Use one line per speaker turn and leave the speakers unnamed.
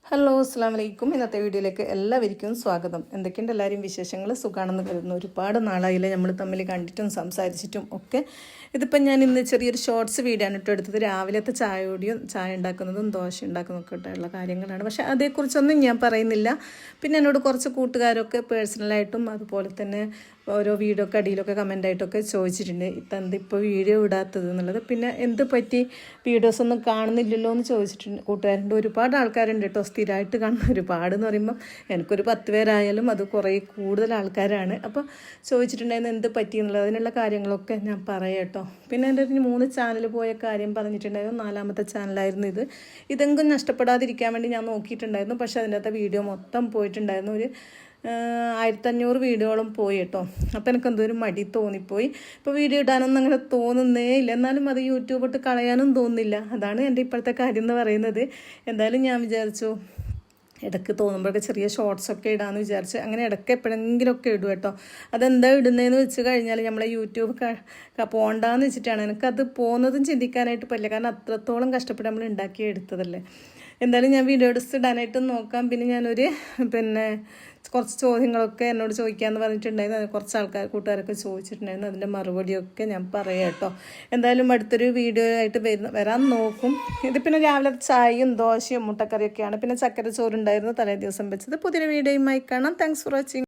Hello അസ്സാം വലൈക്കും. ഇന്നത്തെ വീഡിയോയിലേക്ക് എല്ലാവർക്കും സ്വാഗതം. എന്തൊക്കെയുണ്ട് എല്ലാവരും വിശേഷങ്ങൾ? സുഖമാണെന്ന് കരുതുന്നു. ഒരുപാട് നാളായില്ലേ നമ്മൾ തമ്മിൽ കണ്ടിട്ടും സംസാരിച്ചിട്ടും ഒക്കെ. ഇതിപ്പം ഞാൻ ഇന്ന് ചെറിയൊരു ഷോർട്സ് വീഡിയോ ആണ് എടുത്തത്. രാവിലത്തെ ചായ ഉണ്ടാക്കുന്നതും ദോശ ഉണ്ടാക്കുന്നതൊക്കെ ആയിട്ടുള്ള കാര്യങ്ങളാണ്. പക്ഷേ അതേക്കുറിച്ചൊന്നും ഞാൻ പറയുന്നില്ല. പിന്നെ എന്നോട് കുറച്ച് കൂട്ടുകാരൊക്കെ പേഴ്സണലായിട്ടും അതുപോലെ തന്നെ ഓരോ വീഡിയോ ഒക്കെ അടിയിലൊക്കെ കമൻ്റായിട്ടൊക്കെ ചോദിച്ചിട്ടുണ്ട്, ഇപ്പോൾ വീഡിയോ ഇടാത്തത് എന്നുള്ളത്. പിന്നെ എന്ത് പറ്റി വീഡിയോസൊന്നും കാണുന്നില്ലല്ലോ എന്ന് ചോദിച്ചിട്ടുണ്ട് കൂട്ടുകാരുണ്ട്. ഒരുപാട് ആൾക്കാരുണ്ട് കേട്ടോ, സ്ഥിരമായിട്ട് കാണുന്ന ഒരുപാട് എന്ന് പറയുമ്പം എനിക്കൊരു 10 പേരായാലും അത് കുറേ കൂടുതൽ ആൾക്കാരാണ്. അപ്പോൾ ചോദിച്ചിട്ടുണ്ടായിരുന്നു എന്ത് പറ്റി എന്നുള്ളത്. അതിനുള്ള കാര്യങ്ങളൊക്കെ ഞാൻ പറയാം കേട്ടോ. പിന്നെ എൻ്റെ ഒരു 3 ചാനൽ പോയ കാര്യം പറഞ്ഞിട്ടുണ്ടായിരുന്നു. 4ാമത്തെ ചാനലായിരുന്നു ഇത്. ഇതെങ്കിലും നഷ്ടപ്പെടാതിരിക്കാൻ വേണ്ടി ഞാൻ നോക്കിയിട്ടുണ്ടായിരുന്നു. പക്ഷേ അതിൻ്റെ അകത്ത് വീഡിയോ മൊത്തം പോയിട്ടുണ്ടായിരുന്നു. ഒരു 1500 വീഡിയോകളും പോയി കേട്ടോ. അപ്പോൾ എനിക്ക് എന്തോ ഒരു മടി തോന്നിപ്പോയി. ഇപ്പോൾ വീഡിയോ ഇടാനൊന്നും അങ്ങനെ തോന്നുന്നേ ഇല്ല. എന്നാലും അത് യൂട്യൂബ് ഇട്ട് കളയാനും തോന്നുന്നില്ല. അതാണ് എൻ്റെ ഇപ്പോഴത്തെ കാര്യം എന്ന് പറയുന്നത്. എന്തായാലും ഞാൻ വിചാരിച്ചു ഇടയ്ക്ക് തോന്നുമ്പോഴൊക്കെ ചെറിയ ഷോർട്സൊക്കെ ഇടാമെന്ന് വിചാരിച്ച് അങ്ങനെ ഇടയ്ക്ക് എപ്പോഴെങ്കിലുമൊക്കെ ഇടും കേട്ടോ. അതെന്താ ഇടുന്നതെന്ന് വെച്ച് കഴിഞ്ഞാൽ നമ്മളെ യൂട്യൂബ് പോകണ്ടെന്ന് വെച്ചിട്ടാണ്. എനിക്കത് പോകുന്നതും ചിന്തിക്കാനായിട്ട് പറ്റില്ല. കാരണം അത്രത്തോളം കഷ്ടപ്പെട്ട് നമ്മൾ ഉണ്ടാക്കി എടുത്തതല്ലേ. എന്തായാലും ഞാൻ വീഡിയോ ഇടാനായിട്ട് നോക്കാം. പിന്നെ ഞാനൊരു കുറച്ച് ചോദ്യങ്ങളൊക്കെ എന്നോട് ചോദിക്കാമെന്ന് പറഞ്ഞിട്ടുണ്ടായിരുന്നു. അത് കുറച്ച് കൂട്ടുകാരൊക്കെ ചോദിച്ചിട്ടുണ്ടായിരുന്നു. അതിൻ്റെ മറുപടിയൊക്കെ ഞാൻ പറയാം കേട്ടോ. എന്തായാലും അടുത്തൊരു വീഡിയോ ആയിട്ട് വരാൻ നോക്കും. ഇത് പിന്നെ രാവിലെ ചായയും ദോശയും മുട്ടക്കറിയൊക്കെയാണ്. പിന്നെ ചക്കര ചോറുണ്ടായിരുന്നു തലേ ദിവസം വെച്ചത്. പുതിയൊരു വീഡിയോയുമായി കാണാം. Thanks for watching.